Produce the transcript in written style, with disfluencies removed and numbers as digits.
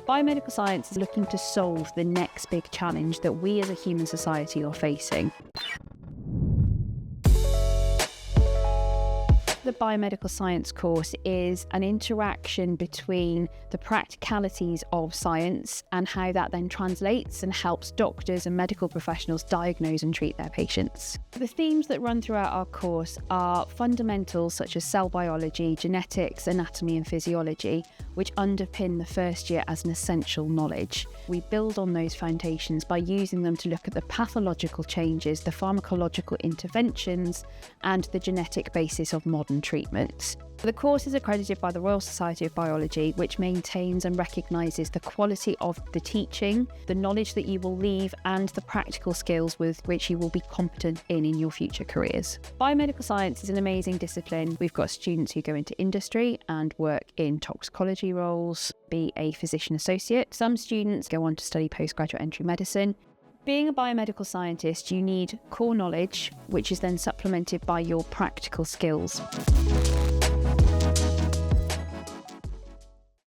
Biomedical science is looking to solve the next big challenge that we as a human society are facing. The biomedical science course is an interaction between the practicalities of science and how that then translates and helps doctors and medical professionals diagnose and treat their patients. The themes that run throughout our course are fundamentals such as cell biology, genetics, anatomy and physiology, which underpin the first year as an essential knowledge. We build on those foundations by using them to look at the pathological changes, the pharmacological interventions, and the genetic basis of modern treatments. The course is accredited by the Royal Society of Biology, which maintains and recognises the quality of the teaching, the knowledge that you will leave, and the practical skills with which you will be competent in your future careers. Biomedical science is an amazing discipline. We've got students who go into industry and work in toxicology roles, be a physician associate. Some students go on to study postgraduate entry medicine. Being a biomedical scientist, you need core knowledge, which is then supplemented by your practical skills.